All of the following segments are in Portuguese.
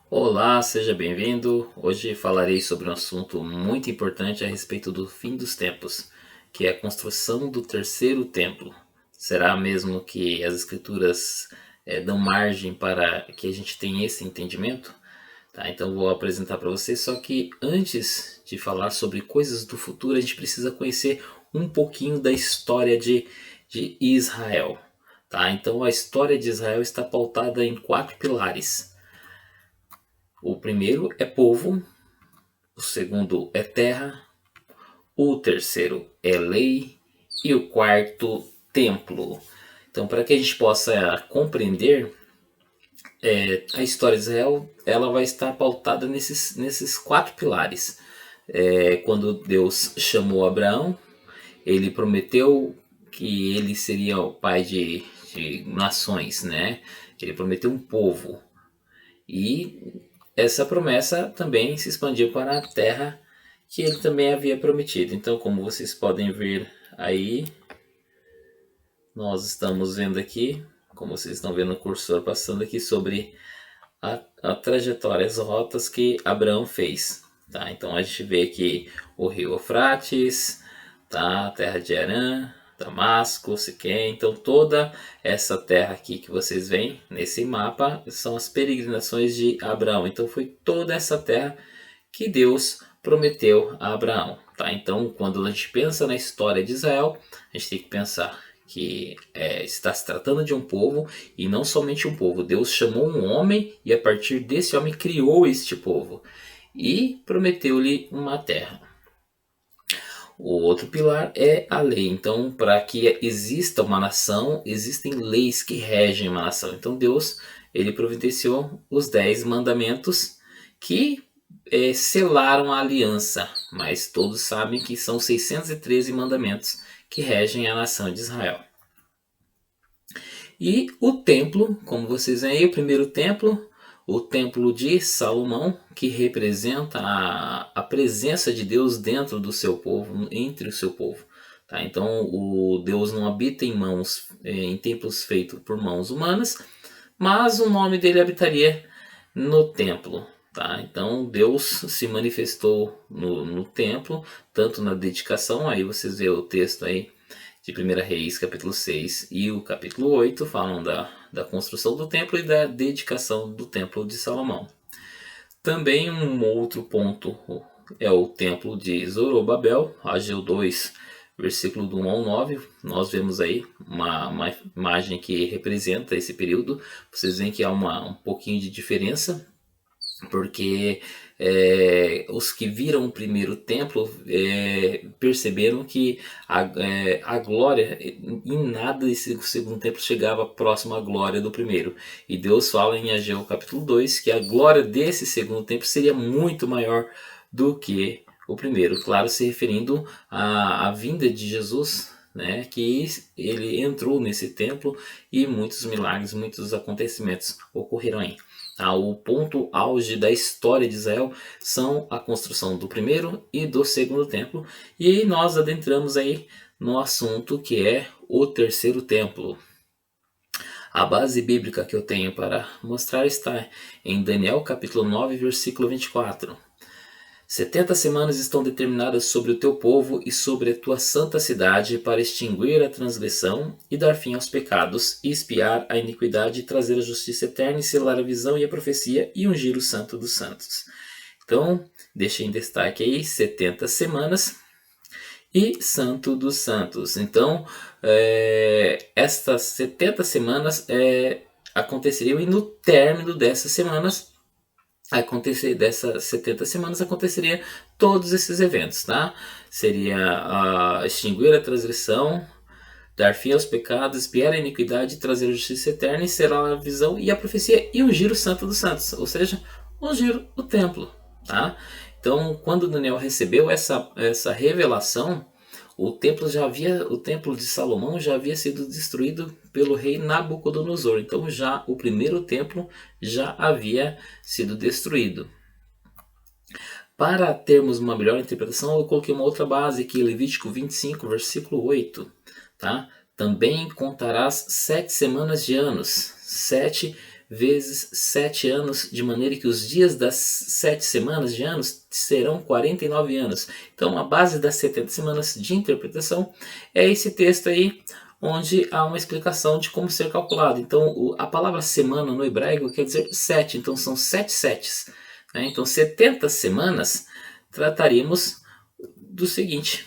Olá, seja bem-vindo. Hoje falarei sobre um assunto muito importante a respeito do fim dos tempos, que é a construção do terceiro templo. Será mesmo que as escrituras dão margem para que a gente tenha esse entendimento? Tá, então vou apresentar para vocês, só que antes de falar sobre coisas do futuro, a gente precisa conhecer um pouquinho da história de Israel. Tá? Então a história de Israel está pautada em quatro pilares. O primeiro é povo, o segundo é terra, o terceiro é lei e o quarto, templo. Então, para que a gente possa compreender a história de Israel, ela vai estar pautada nesses quatro pilares. Quando Deus chamou Abraão, ele prometeu que ele seria o pai de nações, né? Ele prometeu um povo. E essa promessa também se expandiu para a terra que ele também havia prometido. Então, como vocês podem ver aí, nós estamos vendo aqui, como vocês estão vendo o cursor passando aqui, sobre a trajetória, as rotas que Abraão fez. Tá? Então a gente vê aqui o rio Eufrates, tá? A terra de Harã, Damasco, Siquém. Então toda essa terra aqui que vocês veem nesse mapa são as peregrinações de Abraão. Então foi toda essa terra que Deus prometeu a Abraão. Tá? Então quando a gente pensa na história de Israel, a gente tem que pensar que está se tratando de um povo e não somente um povo. Deus chamou um homem e a partir desse homem criou este povo e prometeu-lhe uma terra. O outro pilar é a lei. Então, para que exista uma nação, existem leis que regem uma nação. Então, Deus ele providenciou os 10 mandamentos que selaram a aliança, mas todos sabem que são 613 mandamentos que regem a nação de Israel. E o templo, como vocês veem aí, o primeiro templo, o templo de Salomão, que representa a presença de Deus dentro do seu povo, entre o seu povo. Tá? Então, o Deus não habita em templos feitos por mãos humanas, mas o nome dele habitaria no templo. Tá? Então, Deus se manifestou no templo, tanto na dedicação, aí vocês vê o texto aí, de 1 Reis, capítulo 6 e o capítulo 8 falam da construção do templo e da dedicação do templo de Salomão. Também um outro ponto é o templo de Zorobabel, Ageu 2, versículo do 1 ao 9. Nós vemos aí uma imagem que representa esse período. Vocês veem que há um pouquinho de diferença, porque os que viram o primeiro templo perceberam que a glória, em nada esse segundo templo chegava próximo à glória do primeiro. E Deus fala em Ageu capítulo 2 que a glória desse segundo templo seria muito maior do que o primeiro. Claro, se referindo à vinda de Jesus, né, que ele entrou nesse templo e muitos milagres, muitos acontecimentos ocorreram aí. O ponto auge da história de Israel são a construção do primeiro e do segundo templo. E nós adentramos aí no assunto que é o terceiro templo. A base bíblica que eu tenho para mostrar está em Daniel capítulo 9, versículo 24. 70 semanas estão determinadas sobre o teu povo e sobre a tua santa cidade para extinguir a transgressão e dar fim aos pecados, e espiar a iniquidade, e trazer a justiça eterna, e selar a visão e a profecia, e ungir o santo dos santos. Então, deixei em destaque aí 70 semanas e santo dos santos. Então, estas 70 semanas aconteceriam e no término dessas semanas dessas 70 semanas aconteceria todos esses eventos, tá? Seria extinguir a transgressão, dar fim aos pecados, expiar a iniquidade, trazer a justiça eterna, e selar a visão e a profecia e ungir o santo dos santos, ou seja, ungir o templo, tá? Então, quando Daniel recebeu essa revelação, o templo de Salomão já havia sido destruído pelo rei Nabucodonosor. Então já o primeiro templo já havia sido destruído. Para termos uma melhor interpretação, eu coloquei uma outra base aqui, Levítico 25, versículo 8. Tá? Também contarás 7 semanas de anos, 7 vezes 7 anos, de maneira que os dias das 7 semanas de anos serão 49 anos. Então, a base das 70 semanas de interpretação é esse texto aí, onde há uma explicação de como ser calculado. Então, a palavra semana no hebraico quer dizer 7, então são 7 setes. Né? Então, 70 semanas trataríamos do seguinte: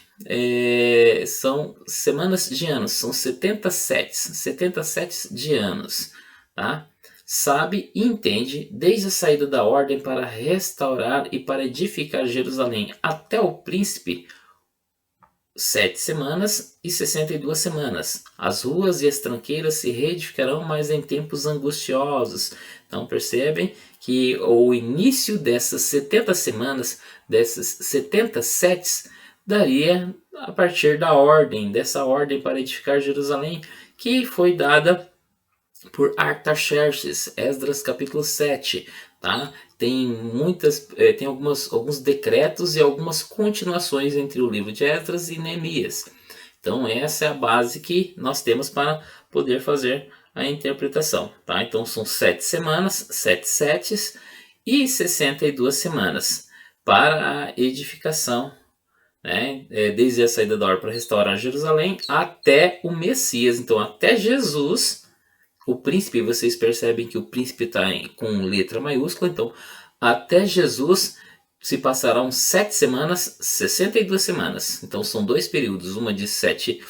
são semanas de anos, são 70 sets de anos, tá? Sabe e entende desde a saída da ordem para restaurar e para edificar Jerusalém até o príncipe, 7 semanas e 62 semanas. As ruas e as tranqueiras se reedificarão, mas em tempos angustiosos. Então percebem que o início dessas 70 semanas, dessas 70 sets, daria a partir da ordem, dessa ordem para edificar Jerusalém, que foi dada por Artaxerxes, Esdras capítulo 7, tá? Tem alguns decretos e algumas continuações entre o livro de Esdras e Neemias. Então essa é a base que nós temos para poder fazer a interpretação, tá? Então são 7 semanas, 7 setes e 62 semanas para a edificação, né? Desde a saída da ordem para restaurar Jerusalém até o Messias, então até Jesus. O príncipe, vocês percebem que o príncipe está com letra maiúscula, então até Jesus se passarão 7 semanas, 62 semanas. Então são dois períodos, uma de 7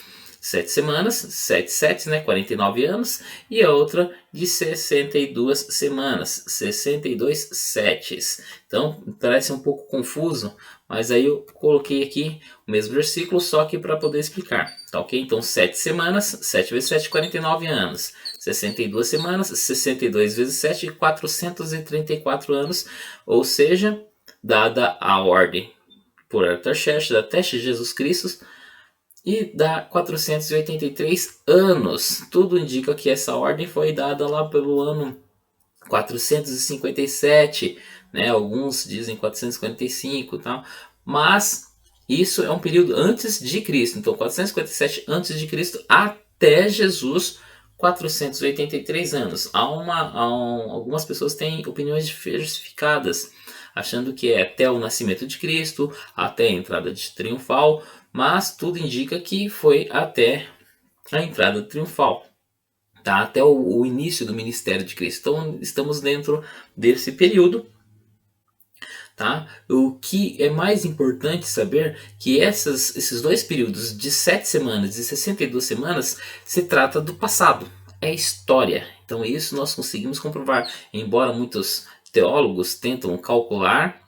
semanas, 7 sets, né, 49 anos, e a outra de 62 semanas, 62 sets. Então parece um pouco confuso, mas aí eu coloquei aqui o mesmo versículo, só que para poder explicar, tá ok? Então 7 semanas, 7 vezes 7, 49 anos. 62 semanas, 62 vezes 7, 434 anos, ou seja, dada a ordem por Artaxerxes até Jesus Cristo, e dá 483 anos. Tudo indica que essa ordem foi dada lá pelo ano 457, né? Alguns dizem 455, tá? Mas isso é um período antes de Cristo. Então 457 antes de Cristo até Jesus, 483 anos. Algumas pessoas têm opiniões diversificadas, achando que é até o nascimento de Cristo, até a entrada de triunfal, mas tudo indica que foi até a entrada triunfal, tá? Até o início do ministério de Cristo. Então estamos dentro desse período. Tá? O que é mais importante saber que esses dois períodos de 7 semanas e 62 semanas se trata do passado, é história. Então isso nós conseguimos comprovar, embora muitos teólogos tentam calcular,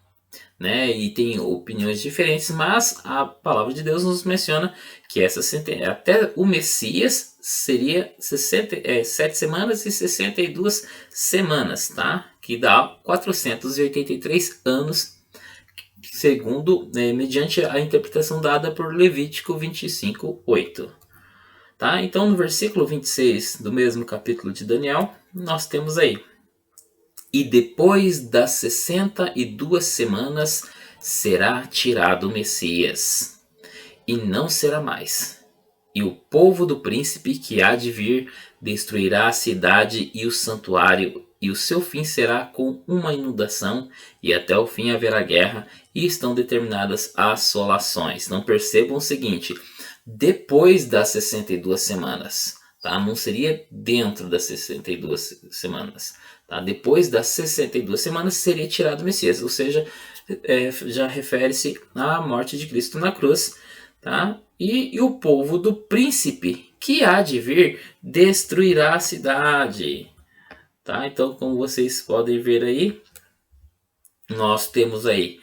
né, e tem opiniões diferentes, mas a palavra de Deus nos menciona que até o Messias seria 7 semanas e 62 semanas, tá? Que dá 483 anos, segundo, mediante a interpretação dada por Levítico 25:8. Tá? Então no versículo 26 do mesmo capítulo de Daniel, nós temos aí: e depois das 62 semanas será tirado o Messias, e não será mais. E o povo do príncipe que há de vir destruirá a cidade e o santuário, e o seu fim será com uma inundação, e até o fim haverá guerra, e estão determinadas assolações. Não percebam o seguinte: depois das 62 semanas. Tá? Não seria dentro das 62 semanas. Tá? Depois das 62 semanas seria tirado o Messias, ou seja, já refere-se à morte de Cristo na cruz. Tá? E o povo do príncipe que há de vir destruirá a cidade. Tá? Então, como vocês podem ver aí, nós temos aí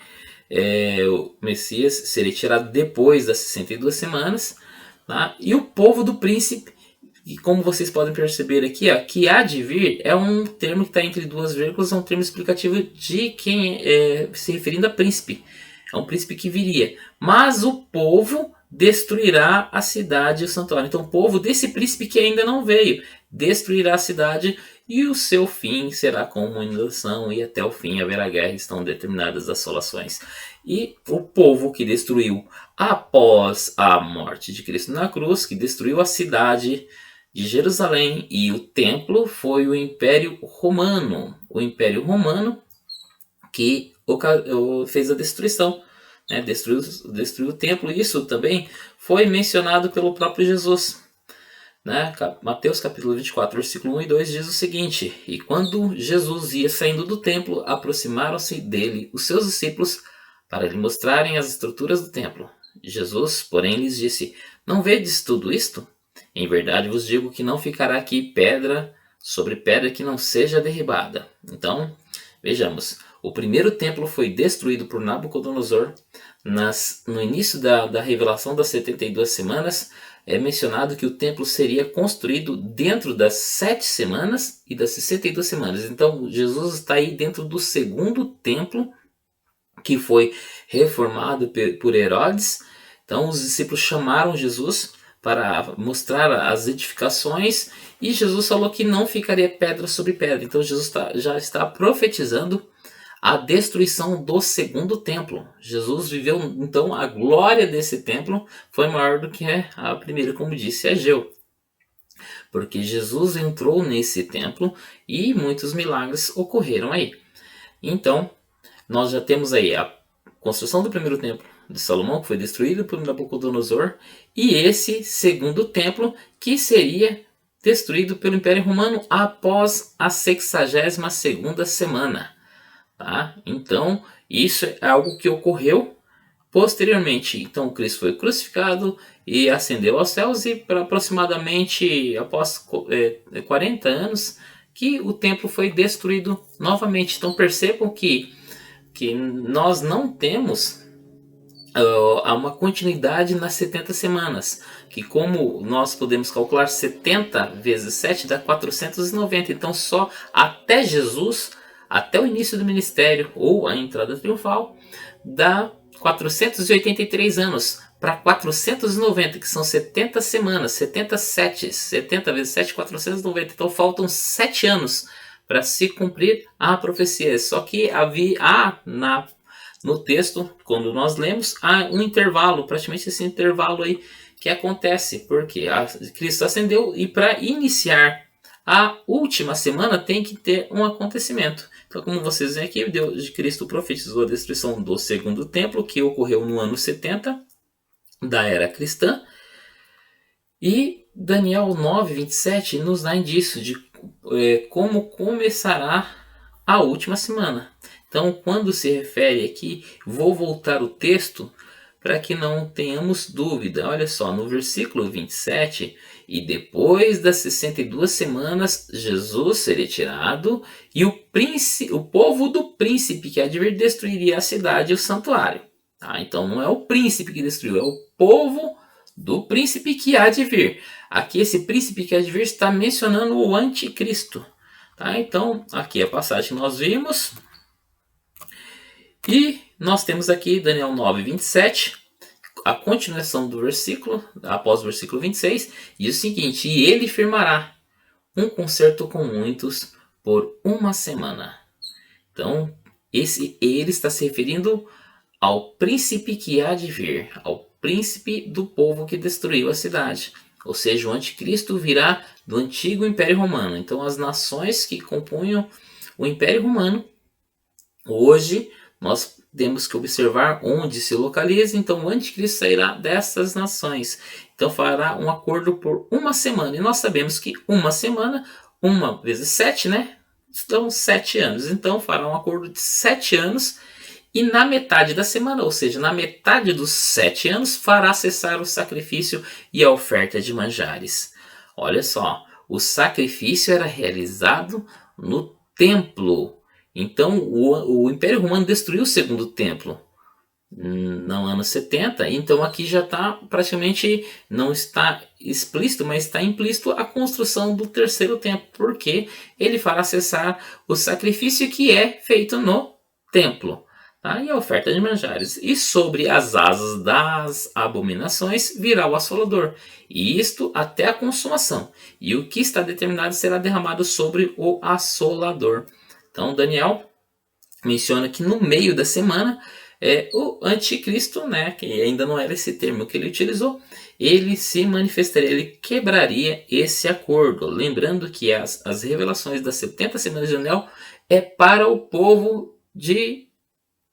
o Messias seria tirado depois das 62 semanas. Tá? E o povo do príncipe, e como vocês podem perceber aqui, ó, que há de vir é um termo que está entre duas vírgulas, é um termo explicativo de quem se referindo a príncipe. É um príncipe que viria. Mas o povo destruirá a cidade e o santuário. Então o povo desse príncipe que ainda não veio destruirá a cidade, e o seu fim será como uma inundação, e até o fim haverá guerra, estão determinadas as assolações. E o povo que destruiu após a morte de Cristo na cruz, que destruiu a cidade, de Jerusalém, e o templo foi o Império Romano. O Império Romano que fez a destruição, né? Destruiu o templo. Isso também foi mencionado pelo próprio Jesus. Né? Mateus capítulo 24, versículo 1 e 2 diz o seguinte: E quando Jesus ia saindo do templo, aproximaram-se dele os seus discípulos para lhe mostrarem as estruturas do templo. Jesus, porém, lhes disse: Não vedes tudo isto? Em verdade vos digo que não ficará aqui pedra sobre pedra que não seja derribada. Então, vejamos. O primeiro templo foi destruído por Nabucodonosor no início da revelação das 72 semanas. É mencionado que o templo seria construído dentro das 7 semanas e das 62 semanas. Então, Jesus está aí dentro do segundo templo que foi reformado por Herodes. Então, os discípulos chamaram Jesus para mostrar as edificações e Jesus falou que não ficaria pedra sobre pedra. Então, Jesus já está profetizando a destruição do segundo templo. Jesus viveu, então, a glória desse templo foi maior do que a primeira, como disse Ageu. Porque Jesus entrou nesse templo e muitos milagres ocorreram aí. Então, nós já temos aí a construção do primeiro templo de Salomão, que foi destruído por Nabucodonosor, e esse segundo templo, que seria destruído pelo Império Romano após a 62ª semana. Tá? Então, isso é algo que ocorreu posteriormente. Então, Cristo foi crucificado e ascendeu aos céus, e para aproximadamente após 40 anos que o templo foi destruído novamente. Então, percebam que nós não temos uma continuidade nas 70 semanas, que como nós podemos calcular 70 vezes 7 dá 490. Então, só até Jesus, até o início do ministério ou a entrada triunfal, dá 483 anos para 490, que são 70 semanas, 70 vezes 7, 490. Então faltam 7 anos para se cumprir a profecia. Só que no texto, quando nós lemos, há um intervalo, praticamente esse intervalo aí que acontece, porque Cristo ascendeu e para iniciar a última semana tem que ter um acontecimento. Então, como vocês veem aqui, Deus de Cristo profetizou a destruição do segundo templo, que ocorreu no ano 70 da era cristã. E Daniel 9, 27 nos dá indício de como começará a última semana. Então, quando se refere aqui, vou voltar o texto para que não tenhamos dúvida. Olha só, no versículo 27, e depois das 62 semanas, Jesus seria tirado, e o povo do príncipe que há de vir destruiria a cidade e o santuário. Tá? Então, não é o príncipe que destruiu, é o povo do príncipe que há de vir. Aqui, esse príncipe que há de vir está mencionando o anticristo. Tá? Então, aqui a passagem que nós vimos. E nós temos aqui Daniel 9, 27, a continuação do versículo, após o versículo 26, diz o seguinte: E ele firmará um concerto com muitos por uma semana. Então, ele está se referindo ao príncipe que há de vir, ao príncipe do povo que destruiu a cidade. Ou seja, o anticristo virá do antigo Império Romano. Então, as nações que compunham o Império Romano, hoje nós temos que observar onde se localiza. Então, o anticristo sairá dessas nações. Então, fará um acordo por uma semana. E nós sabemos que uma semana, 1 vezes 7, né? São 7 anos. Então, fará um acordo de 7 anos. E na metade da semana, ou seja, na metade dos 7 anos, fará cessar o sacrifício e a oferta de manjares. Olha só, o sacrifício era realizado no templo. Então, o Império Romano destruiu o segundo templo no ano 70. Então, aqui já está praticamente, não está explícito, mas está implícito a construção do terceiro templo, porque ele fará cessar o sacrifício que é feito no templo. Tá? E a oferta de manjares. E sobre as asas das abominações virá o assolador. E isto até a consumação. E o que está determinado será derramado sobre o assolador. Então, Daniel menciona que no meio da semana O anticristo, né, que ainda não era esse termo que ele utilizou, ele se manifestaria, ele quebraria esse acordo. Lembrando que as revelações das 70 semanas de Daniel é para o povo de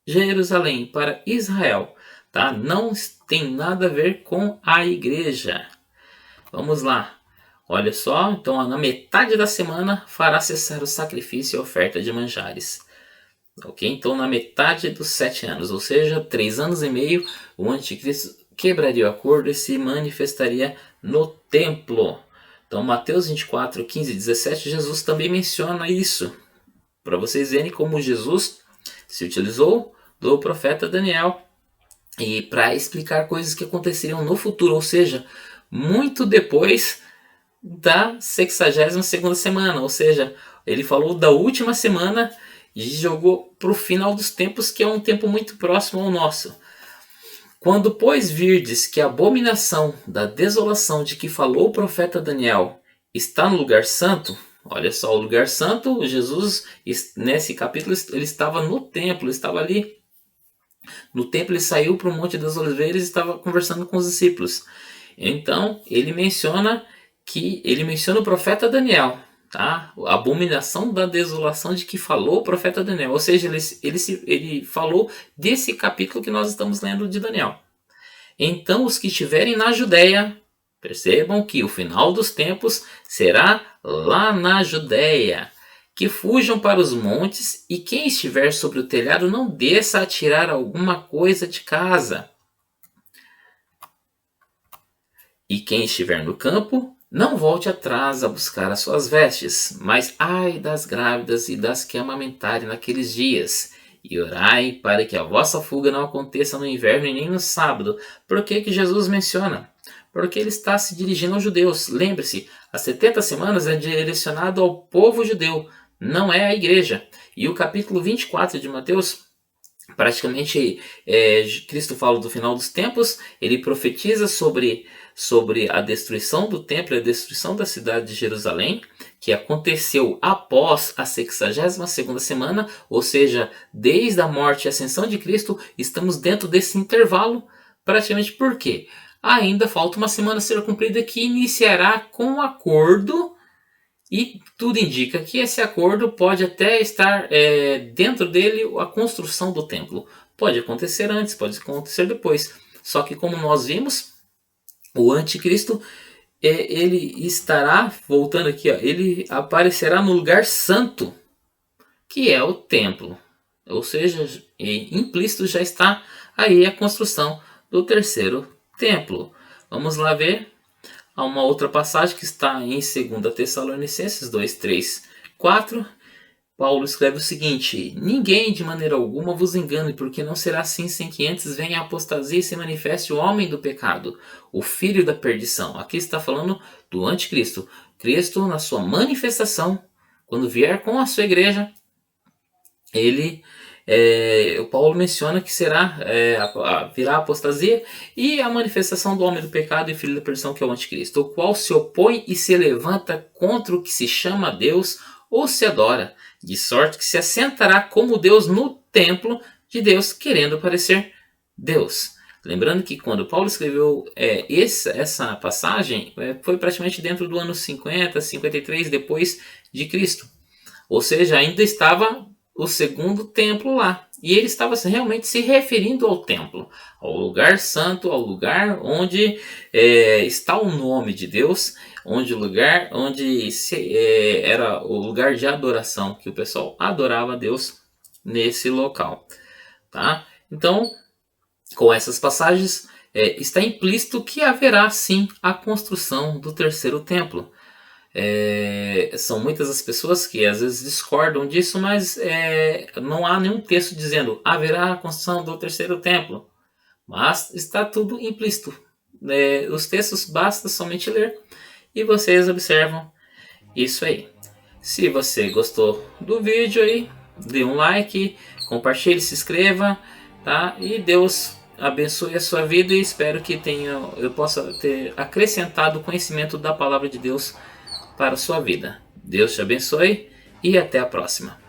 Jerusalém, para Israel, tá? Não tem nada a ver com a igreja. Vamos lá. Olha só, então na metade da semana fará cessar o sacrifício e a oferta de manjares. Ok? Então na metade dos 7 anos, ou seja, 3 anos e meio, o anticristo quebraria o acordo e se manifestaria no templo. Então Mateus 24, 15 e 17, Jesus também menciona isso. Para vocês verem como Jesus se utilizou do profeta Daniel e para explicar coisas que aconteceriam no futuro, ou seja, muito depois da 62ª semana, ou seja, ele falou da última semana e jogou para o final dos tempos, que é um tempo muito próximo ao nosso. Quando, pois, virdes que a abominação da desolação de que falou o profeta Daniel está no lugar santo, olha só, o lugar santo, Jesus, nesse capítulo, ele estava no templo, estava ali no templo, ele saiu para o Monte das Oliveiras e estava conversando com os discípulos. Então, ele menciona o profeta Daniel, tá? A abominação da desolação de que falou o profeta Daniel. Ou seja, ele falou desse capítulo que nós estamos lendo de Daniel. Então, os que estiverem na Judéia, percebam que o final dos tempos será lá na Judéia. Que fujam para os montes, e quem estiver sobre o telhado não desça a tirar alguma coisa de casa. E quem estiver no campo, não volte atrás a buscar as suas vestes, mas ai das grávidas e das que amamentarem naqueles dias. E orai para que a vossa fuga não aconteça no inverno e nem no sábado. Por que Jesus menciona? Porque ele está se dirigindo aos judeus. Lembre-se, as 70 semanas é direcionado ao povo judeu, não é a igreja. E o capítulo 24 de Mateus, praticamente, Cristo fala do final dos tempos, ele profetiza sobre a destruição do templo e a destruição da cidade de Jerusalém, que aconteceu após a 62ª semana, ou seja, desde a morte e ascensão de Cristo, estamos dentro desse intervalo, praticamente. Por quê? Ainda falta uma semana a ser cumprida, que iniciará com um acordo, e tudo indica que esse acordo pode até estar dentro dele a construção do templo. Pode acontecer antes, pode acontecer depois. Só que, como nós vimos, o anticristo, ele estará, voltando aqui, ó, ele aparecerá no lugar santo, que é o templo. Ou seja, implícito já está aí a construção do terceiro templo. Vamos lá ver. Há uma outra passagem que está em 2 Tessalonicenses 2, 3, 4. Paulo escreve o seguinte: ninguém de maneira alguma vos engane, porque não será assim sem que antes venha a apostasia e se manifeste o homem do pecado, o filho da perdição. Aqui está falando do anticristo. Cristo, na sua manifestação, quando vier com a sua igreja, o Paulo menciona que virá a apostasia e a manifestação do homem do pecado e filho da perdição, que é o anticristo, o qual se opõe e se levanta contra o que se chama Deus ou se adora, de sorte que se assentará como Deus no templo de Deus, querendo parecer Deus. Lembrando que quando Paulo escreveu essa passagem, foi praticamente dentro do ano 50, 53 depois de Cristo. Ou seja, ainda estava o segundo templo lá. E ele estava realmente se referindo ao templo, ao lugar santo, ao lugar onde está o nome de Deus, era o lugar de adoração, que o pessoal adorava a Deus nesse local. Tá? Então, com essas passagens, está implícito que haverá sim a construção do terceiro templo. São muitas as pessoas que às vezes discordam disso, mas não há nenhum texto dizendo haverá a construção do terceiro templo. Mas está tudo implícito. Os textos basta somente ler e vocês observam isso aí. Se você gostou do vídeo aí, dê um like, compartilhe, se inscreva, tá? E Deus abençoe a sua vida, e espero que eu possa ter acrescentado conhecimento da palavra de Deus para a sua vida. Deus te abençoe e até a próxima.